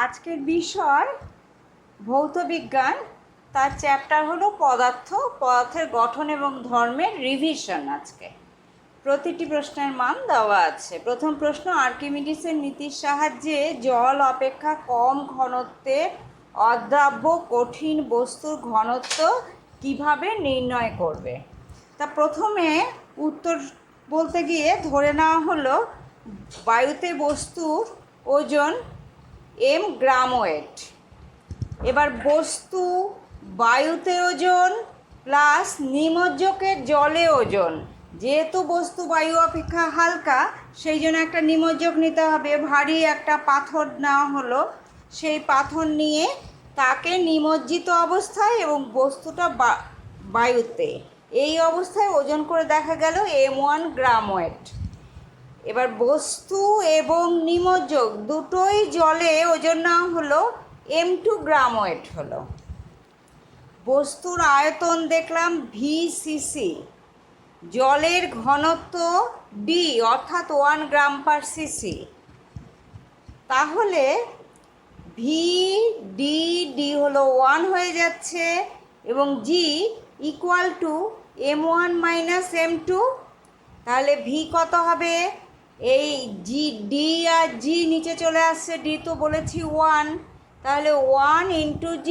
আজকের বিষয় ভৌত বিজ্ঞান। তার চ্যাপ্টার হলো পদার্থের গঠন এবং ধর্মের রিভিশন। আজকে প্রতিটি প্রশ্নের মান দেওয়া আছে। প্রথম প্রশ্ন, আর্কিমিডিসের নীতির সাহায্যে জল অপেক্ষা কম ঘনত্বের অদ্রাব্য কঠিন বস্তুর ঘনত্ব কিভাবে নির্ণয় করবে? তা প্রথমে উত্তর বলতে গিয়ে ধরে নেওয়া হলো বায়ুতে বস্তুর ওজন m গ্রাম ওয়েট। এবার বস্তু বায়ুতে ওজন প্লাস নিমজ্জকের জলে ওজন, যেহেতু বস্তু বায়ু অপেক্ষা হালকা সেই জন্য একটা নিমজ্জক নিতে হবে। ভারী একটা পাথর নেওয়া হলো, সেই পাথর নিয়ে তাকে নিমজ্জিত অবস্থায় এবং বস্তুটা বায়ুতে এই অবস্থায় ওজন করে দেখা গেল m1 গ্রাম ওয়েট। এবার বস্তু এবং নিমজ্জক দুটোই জলে ওজন নেওয়া হলো m2 গ্রাম ওয়েট হলো। বস্তুর আয়তন দেখলাম VCC, জলের ঘনত্ব D অর্থাৎ 1 গ্রাম পার সিসি। তাহলে VDD হলো 1 হয়ে যাচ্ছে এবং G equal to m1 minus m2। তাহলে V কত হবে? এই D আর G নিচে চলে আসছে, D তো বলেছি 1, তাহলে 1 ইন্টু G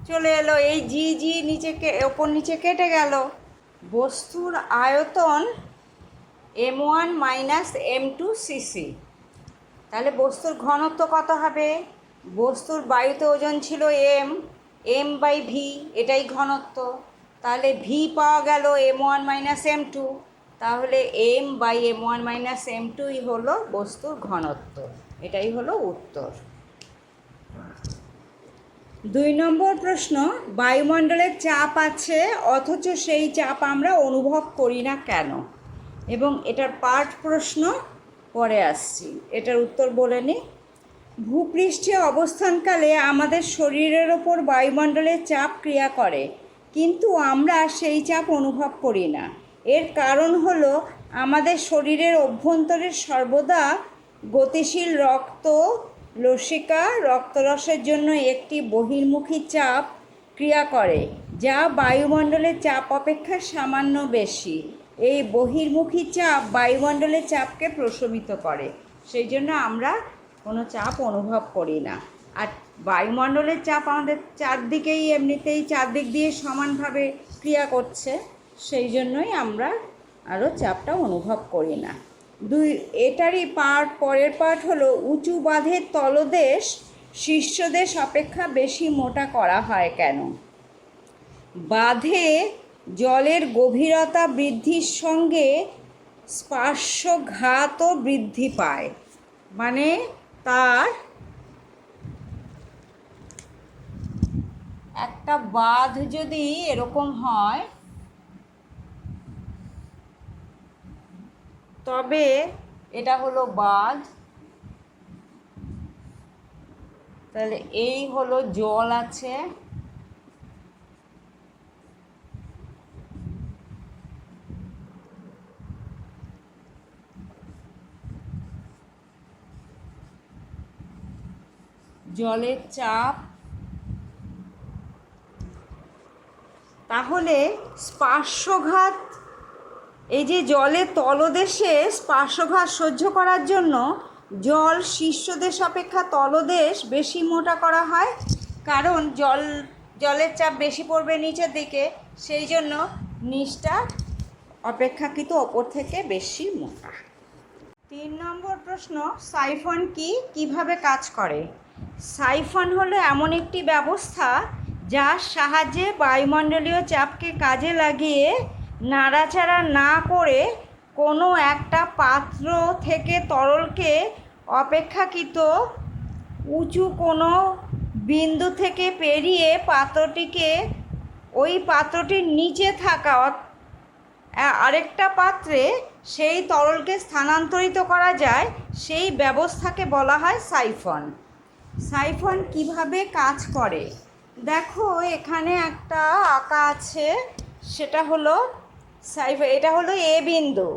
চলে এলো। এই G নিচে ওপর নিচে কেটে গেল। বস্তুর আয়তন m1 মাইনাস m2 সিসি। তাহলে বস্তুর ঘনত্ব কত হবে? বস্তুর বায়ুতে ওজন ছিল m বাই V, এটাই ঘনত্ব। তাহলে V পাওয়া গেল m1 মাইনাস m2, তাহলে m বাই m1 মাইনাস m2ই হলো বস্তুর ঘনত্ব। এটাই হলো উত্তর। 2 নম্বর প্রশ্ন, বায়ুমণ্ডলের চাপ আছে অথচ সেই চাপ আমরা অনুভব করি না কেন? এবং এটার পার্ট প্রশ্ন পরে আসছি, এটার উত্তর বলে নিই। ভূপৃষ্ঠে অবস্থানকালে আমাদের শরীরের ওপর বায়ুমণ্ডলের চাপ ক্রিয়া করে, কিন্তু আমরা সেই চাপ অনুভব করি না। এর কারণ হলো আমাদের শরীরের অভ্যন্তরে সর্বদা গতিশীল লসিকা রক্তরসের জন্য একটি বহির্মুখী চাপ ক্রিয়া করে, যা বায়ুমণ্ডলের চাপ অপেক্ষা সামান্য বেশি। এই বহির্মুখী চাপ বায়ুমণ্ডলের চাপকে প্রশমিত করে, সেই জন্য আমরা কোনো চাপ অনুভব করি না। আর বায়ুমণ্ডলের চাপ আমাদের চারদিকেই এমনিতেই চারদিক দিয়ে সমানভাবে ক্রিয়া করছে, সেই জন্যই আমরা আরও চাপটা অনুভব করি না। এটারই পরের পার্ট হলো, উঁচু বাঁধের তলদেশ শীর্ষদেশ অপেক্ষা বেশি মোটা করা হয় কেন? বাঁধে জলের গভীরতা বৃদ্ধির সঙ্গে স্পার্শঘাতও বৃদ্ধি পায়। মানে তার একটা বাঁধ যদি এরকম হয় তবে এটা হলো বাঁধ। তাহলে এই হলো জল আছে, জলের চাপ। তাহলে স্পার্শঘাত, এই যে জলের তলদেশে স্পার্শঘাত সহ্য করার জন্য জল শীর্ষদেশ অপেক্ষা তলদেশ বেশি মোটা করা হয়, কারণ জলের চাপ বেশি পড়বে নিচের দিকে, সেই জন্য নিচটা অপেক্ষাকৃত ওপর থেকে বেশি মোটা। 3 নম্বর প্রশ্ন, সাইফন কিভাবে কাজ করে? সাইফন হলো এমন একটি ব্যবস্থা যার সাহায্যে বায়ুমণ্ডলীয় চাপকে কাজে লাগিয়ে নাড়াচাড়া না করে কোনো একটা পাত্র থেকে তরলকে অপেক্ষাকৃত উঁচু কোনো বিন্দু থেকে পেরিয়ে ওই পাত্রটির নিচে থাকা আরেকটা পাত্রে সেই তরলকে স্থানান্তরিত করা যায়, সেই ব্যবস্থাকে বলা হয় সাইফন। সাইফন কিভাবে কাজ করে দেখো, এখানে একটা আঁকা আছে, সেটা হলো সাইফন। এটা হলো এ বিন্দু,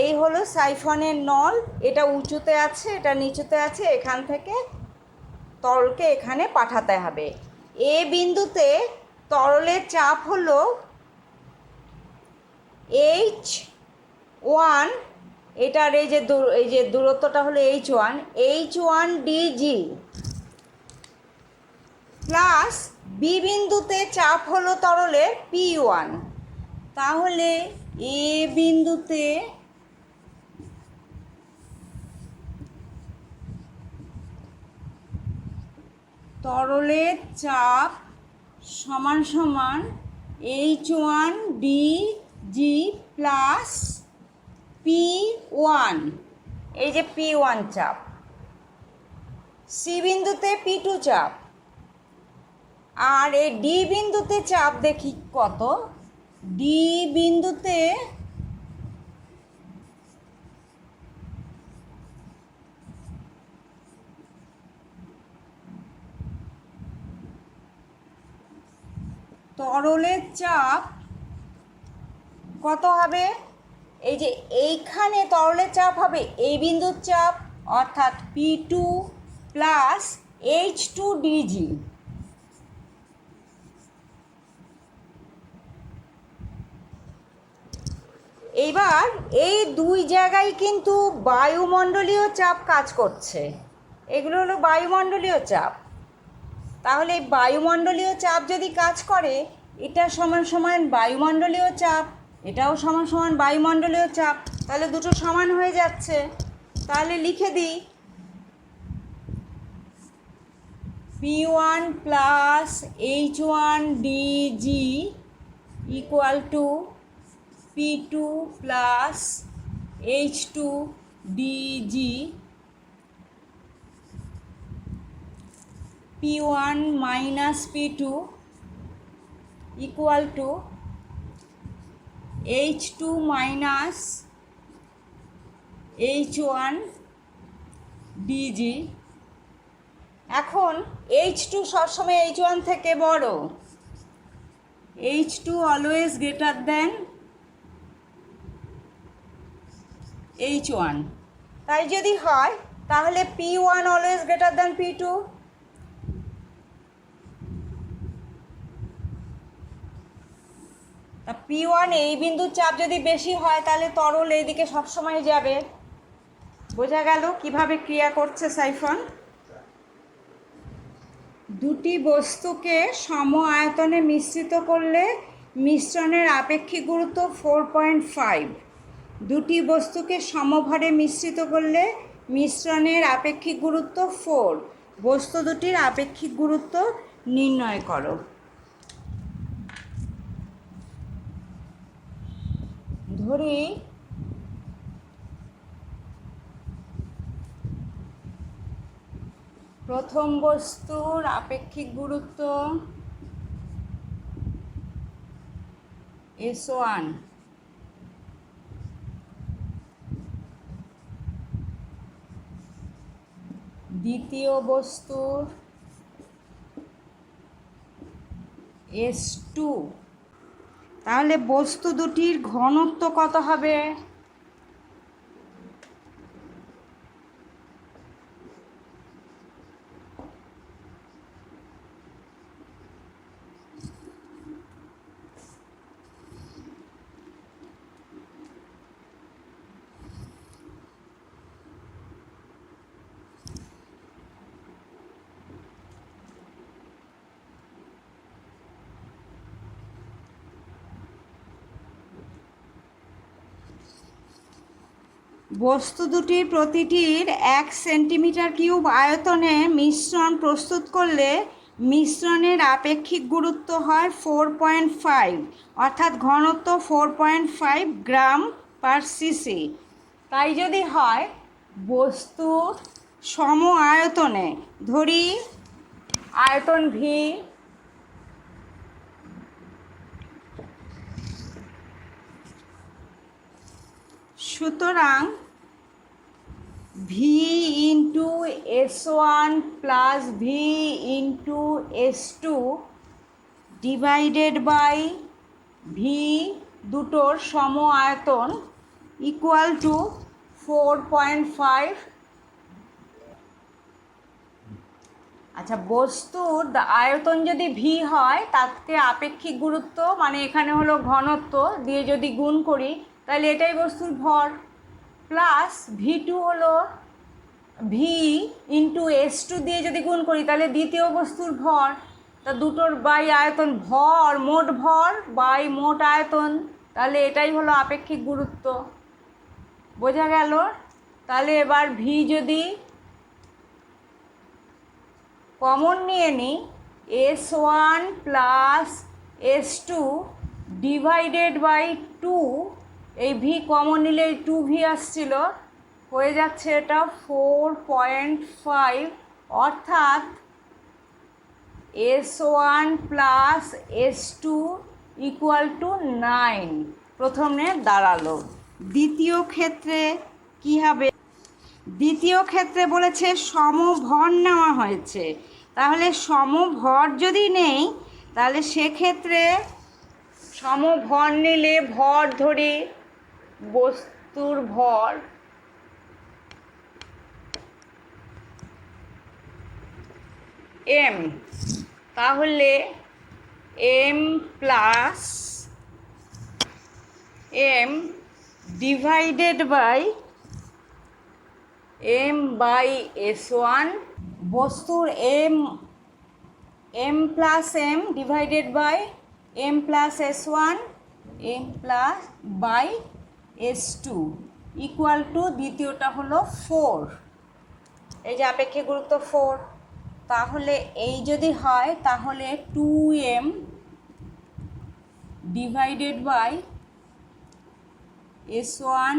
এই হলো সাইফনের নল, এটা উঁচুতে আছে এটা নিচুতে আছে। এখান থেকে তরলকে এখানে পাঠাতে হবে। এ বিন্দুতে তরলের চাপ হলো H1, এটার এই যে দূরত্বটা হলো H1 dg, প্লাস বি বিন্দুতে চাপ হলো তরলের P1। তাহলে এ বিন্দুতে তরলের চাপ সমান সমান H1 dg প্লাস P1, এই যে P1 চাপ। সি বিন্দুতে P2 চাপ, আর এই ডি বিন্দুতে চাপ দেখি কত। ডি বিন্দুতে তরলের চাপ কত হবে? এই যে এইখানে তরলের চাপ হবে এই বিন্দুর চাপ, অর্থাৎ P2 প্লাস H2 dg। এইবার এই দুই জায়গায় কিন্তু বায়ুমণ্ডলীয় চাপ কাজ করছে, এগুলো হলো বায়ুমণ্ডলীয় চাপ। তাহলে এই বায়ুমণ্ডলীয় চাপ যদি কাজ করে, এটা সমান সমান বায়ুমণ্ডলীয় চাপ, এটাও সমান সমান বায়ুমণ্ডলীয় চাপ, তাহলে দুটো সমান হয়ে যাচ্ছে। তাহলে লিখে দিই P1 plus H1 dg equal to P2 plus H2 dg, P1 minus P2 equal to H2 minus H1 dg। এখন H2 সবসময় H1 থেকে বড়, H2 always greater than H1। তাই যদি হয় তাহলে P1 always greater than P2। তা P1 এই বিন্দুর চাপ যদি বেশি হয় তাহলে তরল এইদিকে সবসময় যাবে। বোঝা গেল কিভাবে ক্রিয়া করছে সাইফন? দুটি বস্তুকে সম আয়তনে মিশ্রিত করলে মিশ্রণের আপেক্ষিক গুরুত্ব 4.5। দুটি বস্তুকে সমভারে মিশ্রিত করলে মিশ্রণের আপেক্ষিক গুরুত্ব 4। বস্তু দুটির আপেক্ষিক গুরুত্ব নির্ণয় করো। ধরি প্রথম বস্তুর আপেক্ষিক গুরুত্ব S1, দ্বিতীয় বস্তুর S2। তাহলে বস্তু দুটির ঘনত্ব কত হবে? বস্তু দুটির প্রতিটির 1 সেন্টিমিটার কিউব আয়তনে মিশ্রণ প্রস্তুত করলে মিশ্রণের আপেক্ষিক গুরুত্ব হয় 4.5, অর্থাৎ ঘনত্ব 4.5 গ্রাম পার সিসি। তাই যদি হয় বস্তুর সম আয়তনে, ধরি আয়তন V, সুতরাং V into S1 plus V into S2 divided by V দুটোর সম আয়তন ইকুয়াল টু 4.5 আচ্ছা, বস্তুর আয়তন যদি ভি হয় তাকে আপেক্ষিক গুরুত্ব মানে এখানে হলো ঘনত্ব দিয়ে যদি গুণ করি তাহলে এটাই বস্তুর ভর, প্লাস ভি2 হলো ভি ইন্টু এস2 দিয়ে যদি গুণ করি তাহলে দ্বিতীয় বস্তুর ভর, তা দুটোর বাই আয়তন মোট ভর বাই মোট আয়তন, তাহলে এটাই হলো আপেক্ষিক গুরুত্ব। বোঝা গেল? তাহলে এবার ভি যদি কমন নিয়ে নিই, S1 plus S2 divided by 2, এই ভি কমন নিলে এই 2V আসছিল, হয়ে যাচ্ছে এটা 4.5, অর্থাৎ S1 plus S2 equal two 9 প্রথমে দাঁড়ালো। দ্বিতীয় ক্ষেত্রে কী হবে? দ্বিতীয় ক্ষেত্রে বলেছে সমভর নেওয়া হয়েছে, তাহলে সমভর যদি নেই তাহলে সেক্ষেত্রে সমভর নিলে ভর ধরি, বস্তুর ভর এম, তাহলে M plus M divided by M by S1, বস্তুর M plus M divided by M plus S1 M plus by S2 equal to দ্বিতীয়টা হলো 4, এই যে আপেক্ষিক গুরুত্ব 4, তাহলে এই যদি হয় তাহলে 2m divided by S1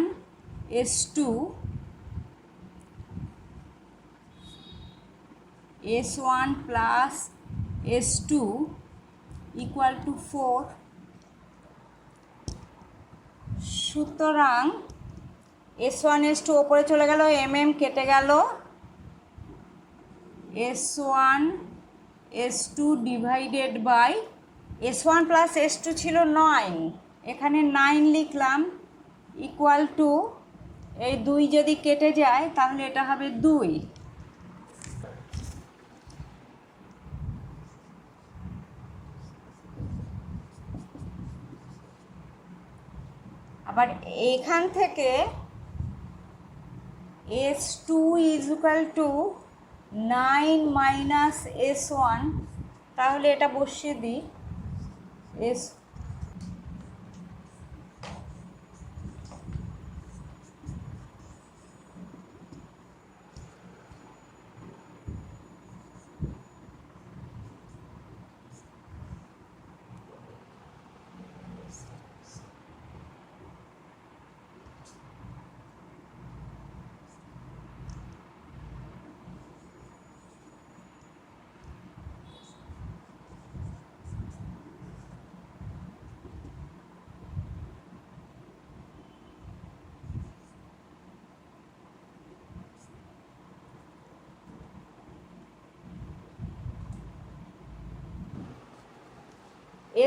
S2 S1 plus S2 equal to 4। সুতরাং S1 S2 ওপরে চলে গেল, কেটে গেল, S1 S2 divided by S1 plus S2 ছিল 9, এখানে 9 লিখলাম, ইকুয়াল টু এই 2 যদি কেটে যায় তাহলে এটা হবে 2। আবার এখান থেকে S2 is equal two 9 minus S1, তাহলে এটা বসিয়ে দিই,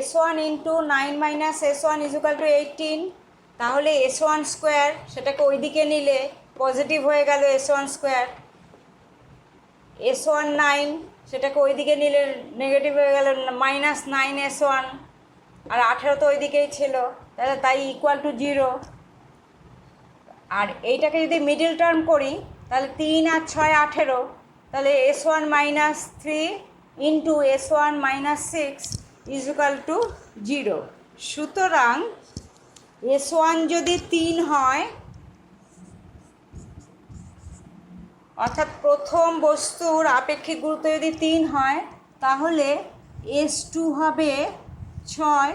S1 into 9 minus S1 is equal two 18, তাহলে S1 স্কোয়ার সেটাকে ওইদিকে নিলে পজিটিভ হয়ে গেল S1 স্কোয়ার, S1 9 সেটাকে ওইদিকে নিলে নেগেটিভ হয়ে গেল মাইনাস 9 S1, আর 18 তো ওইদিকেই ছিল, তাহলে তাই ইকুয়াল টু 0। আর এইটাকে যদি মিডল টার্ম করি তাহলে 3 আর 6 18, তাহলে S1 minus 3 into S1 minus 6 is equal two 0। সুতরাং S1 যদি 3 হয়, অর্থাৎ প্রথম বস্তুর আপেক্ষিক গুরুত্ব যদি 3 হয় তাহলে S2 হবে 6,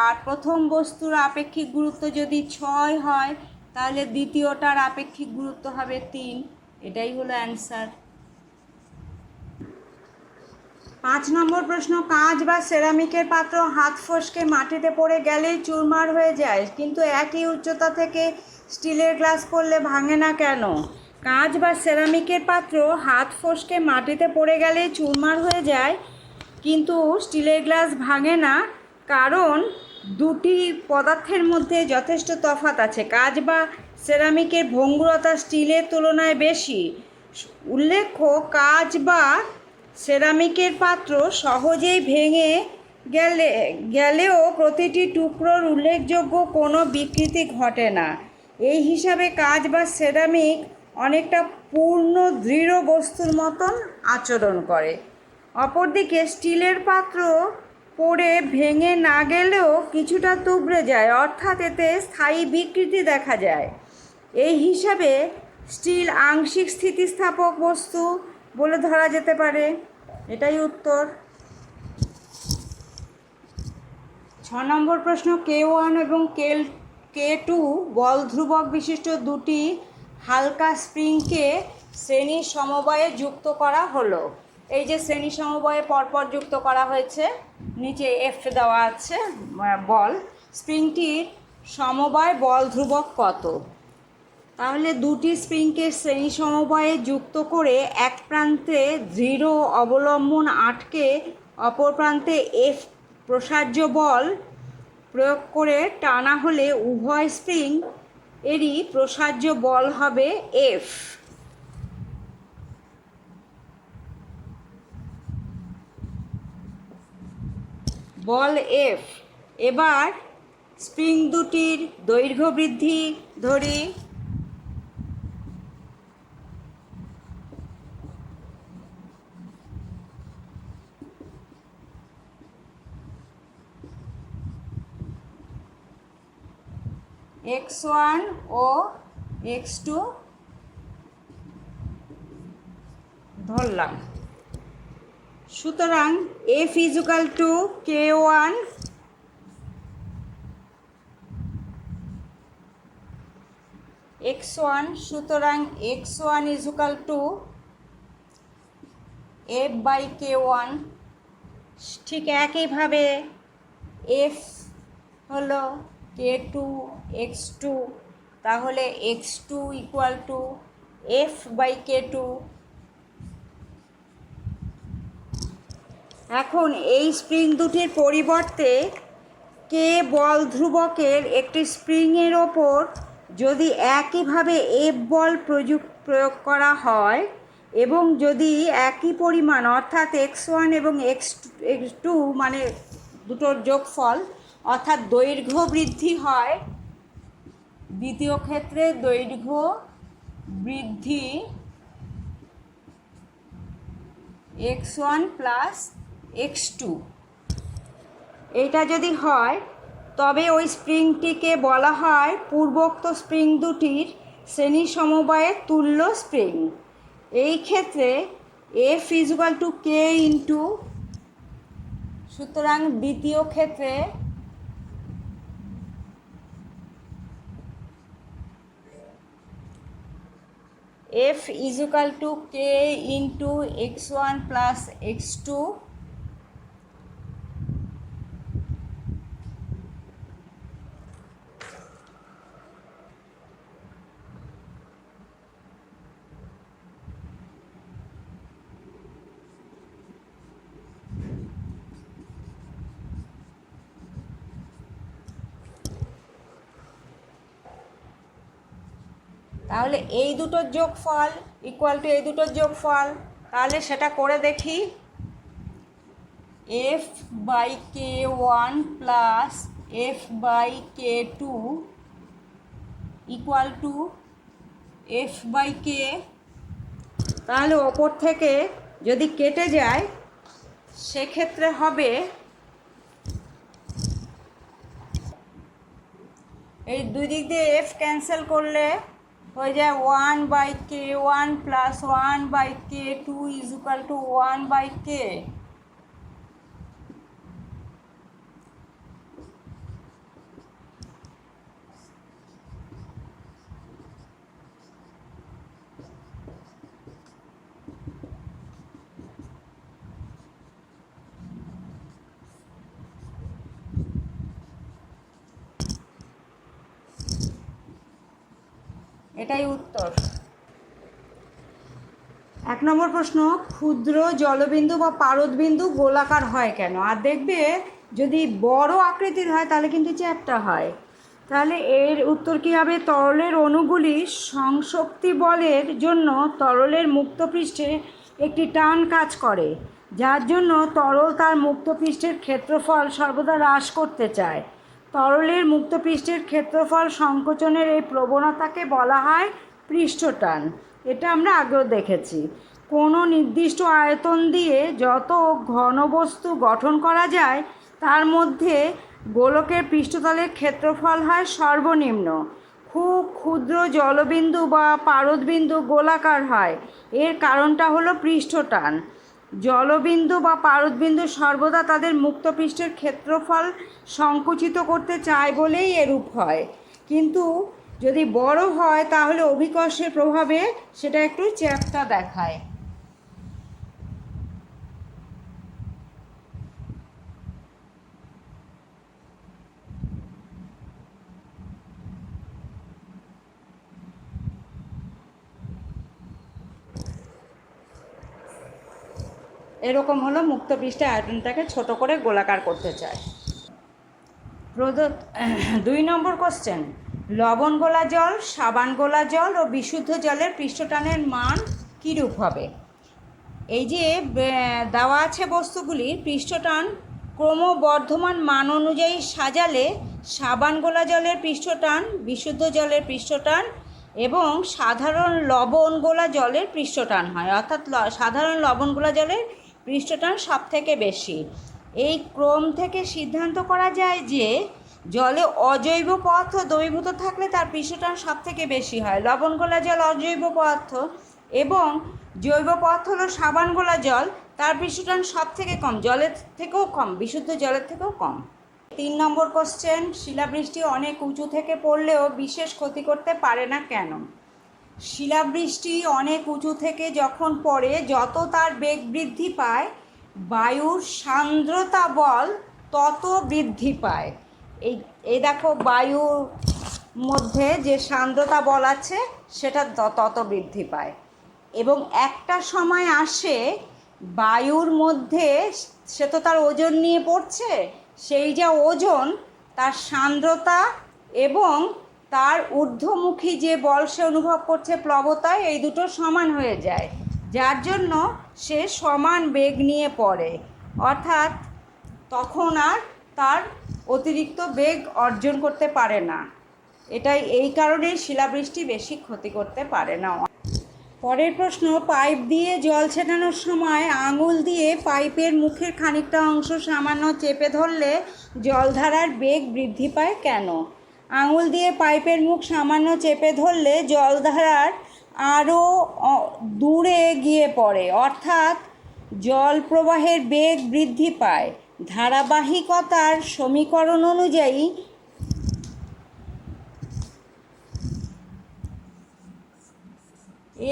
আর প্রথম বস্তুর আপেক্ষিক গুরুত্ব যদি 6 হয় তাহলে দ্বিতীয়টার আপেক্ষিক গুরুত্ব হবে 3। এটাই হলো অ্যান্সার। 5 নম্বর প্রশ্ন, কাঁচ বা সেরামিকের পাত্র হাত ফসকে মাটিতে পড়ে গেলেই চুরমার হয়ে যায়, কিন্তু একই উচ্চতা থেকে স্টিলের গ্লাস পড়লে ভাঙে না কেন? কাঁচ বা সেরামিকের পাত্র হাত ফসকে মাটিতে পড়ে গেলেই চুরমার হয়ে যায়, কিন্তু স্টিলের গ্লাস ভাঙে না, কারণ দুটি পদার্থের মধ্যে যথেষ্ট তফাৎ আছে। কাঁচ বা সেরামিকের ভঙ্গুরতা স্টিলের তুলনায় বেশি। উল্লেখ্য, কাঁচ বা সেরামিকের পাত্র সহজেই ভেঙে গেলেও প্রতিটি টুকরোর উল্লেখযোগ্য কোনো বিকৃতি ঘটে না। এই হিসাবে কাঁচ বা সেরামিক অনেকটা পূর্ণ দৃঢ় বস্তুর মতন আচরণ করে। অপরদিকে স্টিলের পাত্র পড়ে ভেঙে না গেলেও কিছুটা তুবড়ে যায়, অর্থাৎ এতে স্থায়ী বিকৃতি দেখা যায়। এই হিসাবে স্টিল আংশিক স্থিতিস্থাপক বস্তু বলে ধরা যেতে পারে। এটাই উত্তর। 6 নম্বর প্রশ্ন, K1 এবং K2 বল ধ্রুবক বিশিষ্ট দুটি হালকা স্প্রিংকে শ্রেণী সমবায়ে যুক্ত করা হলো। এই যে শ্রেণী সমবায়ে পরপর যুক্ত করা হয়েছে, নিচে F দেওয়া আছে বল। স্প্রিংটির সমবায় বল ধ্রুবক কত? তাহলে দুটি স্প্রিংকে শ্রেণী সমবায়ে যুক্ত করে এক প্রান্তে দৃঢ় অবলম্বন আটকে অপর প্রান্তে F প্রসার্য বল প্রয়োগ করে টানা হলে উভয় স্প্রিং এরই প্রসার্য বল হবে F। বল F। এবার স্প্রিং দুটির দৈর্ঘ্য বৃদ্ধি ধরি। x1 ও x2 ধরলাম। সুতরাং F equal two K1 x1, সুতরাং x1 equal to F by K1। ঠিক একইভাবে F হলো K2 x2, তাহলে x2 equal to F by K2। এখন এই স্প্রিং দুটির পরিবর্তে K বল ধ্রুবকের একটি স্প্রিংয়ের ওপর যদি একইভাবে F বল প্রয়োগ করা হয় এবং যদি একই পরিমাণ অর্থাৎ x1 এবং x2 মানে দুটোর যোগফল অর্থাৎ দৈর্ঘ্য বৃদ্ধি হয়, দ্বিতীয় ক্ষেত্রে দৈর্ঘ্য বৃদ্ধি x1 প্লাস x2, এইটা যদি হয় তবে ওই স্প্রিংটিকে বলা হয় পূর্বোক্ত স্প্রিং দুটির শ্রেণী সমবায়ের তুল্য স্প্রিং। এই ক্ষেত্রে F equal to K into, সুতরাং দ্বিতীয় ক্ষেত্রে F equal to K into x1 plus x2। তাহলে এই দুটোর যোগফল ইকুয়াল টু এই দুটোর যোগফল, তাহলে সেটা করে দেখি। F by K1 plus F by K2 equal to F by K। তাহলে ওপর থেকে যদি কেটে যায় সেক্ষেত্রে হবে এই দুই দিক দিয়ে F ক্যান্সেল করলে হয়ে যায় 1 by K1 plus 1 by K2 is equal to 1 by K। এটাই উত্তর। 1 নম্বর প্রশ্ন, ক্ষুদ্র জলবিন্দু বা পারদবিন্দু গোলাকার হয় কেন? আর দেখবে যদি বড় আকৃতির হয় তাহলে কিন্তু চ্যাপ্টা হয়। তাহলে এর উত্তর কী হবে? তরলের অণুগুলি সংশক্তি বলের জন্য তরলের মুক্ত পৃষ্ঠে একটি টান কাজ করে, যার জন্য তরল তার মুক্তপৃষ্ঠের ক্ষেত্রফল সর্বদা হ্রাস করতে চায়। তরলের মুক্তপৃষ্ঠের ক্ষেত্রফল সংকোচনের এই প্রবণতাকে বলা হয় পৃষ্ঠটান। এটা আমরা আগেও দেখেছি। কোনো নির্দিষ্ট আয়তন দিয়ে যত ঘনবস্তু গঠন করা যায় তার মধ্যে গোলকের পৃষ্ঠতলের ক্ষেত্রফল হয় সর্বনিম্ন। খুব ক্ষুদ্র জলবিন্দু বা পারদবিন্দু গোলাকার হয়, এর কারণটা হলো পৃষ্ঠটান। জলবিন্দু বা পারদবিন্দু সর্বদা তাদের মুক্তপৃষ্ঠের ক্ষেত্রফল সংকুচিত করতে চায় বলেই এরূপ হয়, কিন্তু যদি বড় হয় তাহলে অভিকর্ষের প্রভাবে সেটা একটু চ্যাপ্টা দেখায়। এরকম হলো মুক্তপৃষ্ঠে আয়তনটাকে ছোট করে গোলাকার করতে চায়। প্রদত্ত 2 নম্বর কোশ্চেন, লবণ গোলা জল, সাবান গোলা জল ও বিশুদ্ধ জলের পৃষ্ঠটানের মান কীরূপ হবে? এই যে দেওয়া আছে বস্তুগুলির পৃষ্ঠটান ক্রমবর্ধমান মান অনুযায়ী সাজালে সাবান গোলা জলের পৃষ্ঠটান, বিশুদ্ধ জলের পৃষ্ঠটান এবং সাধারণ লবণ গোলা জলের পৃষ্ঠটান হয়, অর্থাৎ সাধারণ লবণ গোলা জলের পৃষ্ঠটান সব থেকে বেশি। এই ক্রম থেকে সিদ্ধান্ত করা যায় যে জলে অজৈব পদার্থ দ্রবীভূত থাকলে তার পৃষ্ঠটান সব থেকে বেশি হয়। লবণ গোলা জল অজৈব পদার্থ এবং জৈব পদার্থ হলো সাবান গোলা জল, তার পৃষ্ঠটান সব থেকে কম, জলের থেকেও কম, বিশুদ্ধ জলের থেকেও কম। 3 নম্বর কোশ্চেন, শিলাবৃষ্টি অনেক উঁচু থেকে পড়লেও বিশেষ ক্ষতি করতে পারে না কেন? শিলাবৃষ্টি অনেক উঁচু থেকে যখন পড়ে, যত তার বেগ বৃদ্ধি পায় বায়ুর সান্দ্রতা বল তত বৃদ্ধি পায়। এই দেখো বায়ুর মধ্যে যে সান্দ্রতা বল আছে সেটা তত বৃদ্ধি পায়, এবং একটা সময় আসে বায়ুর মধ্যে, সে তো তার ওজন নিয়ে পড়ছে, সেই যা ওজন তার সান্দ্রতা এবং তার ঊর্ধ্বমুখী যে বল সে অনুভব করছে প্লবতায়, এই দুটো সমান হয়ে যায়, যার জন্য সে সমান বেগ নিয়ে পড়ে, অর্থাৎ তখন আর তার অতিরিক্ত বেগ অর্জন করতে পারে না। এটাই এই কারণেই শিলাবৃষ্টি বেশি ক্ষতি করতে পারে না। পরের প্রশ্ন, পাইপ দিয়ে জল ছেটানোর সময় আঙুল দিয়ে পাইপের মুখের খানিকটা অংশ সামান্য চেপে ধরলে জলধারার বেগ বৃদ্ধি পায় কেন? আঙুল দিয়ে পাইপের মুখ সামান্য চেপে ধরলে জলধারার আরও দূরে গিয়ে পড়ে, অর্থাৎ জল প্রবাহের বেগ বৃদ্ধি পায়। ধারাবাহিকতার সমীকরণ অনুযায়ী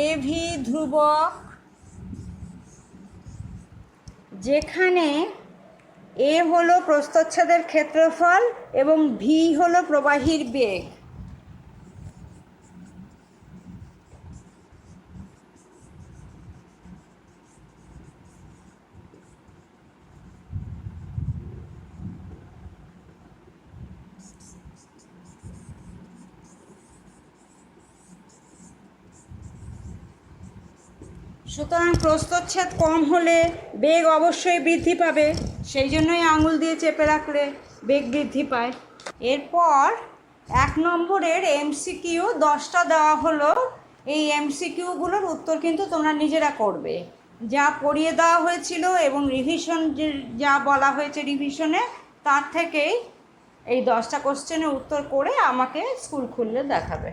এভি ধ্রুবক, যেখানে এ হলো প্রস্থচ্ছেদের ক্ষেত্রফল এবং ভি হলো প্রবাহীর বেগ। সুতরাং প্রস্থচ্ছেদ কম হলে বেগ অবশ্যই বৃদ্ধি পাবে, সেই জন্যই আঙুল দিয়ে চেপে রাখলে বেগ বৃদ্ধি পায়। এরপর 1 নম্বরের এমসিকিউ 10টা দেওয়া হলো। এই এমসিকিউগুলোর উত্তর কিন্তু তোমরা নিজেরা করবে, যা পড়িয়ে দেওয়া হয়েছিল এবং রিভিশন যা বলা হয়েছে রিভিশনে, তার থেকেই এই 10টা কোশ্চেনের উত্তর করে আমাকে স্কুল খুললে দেখাবে।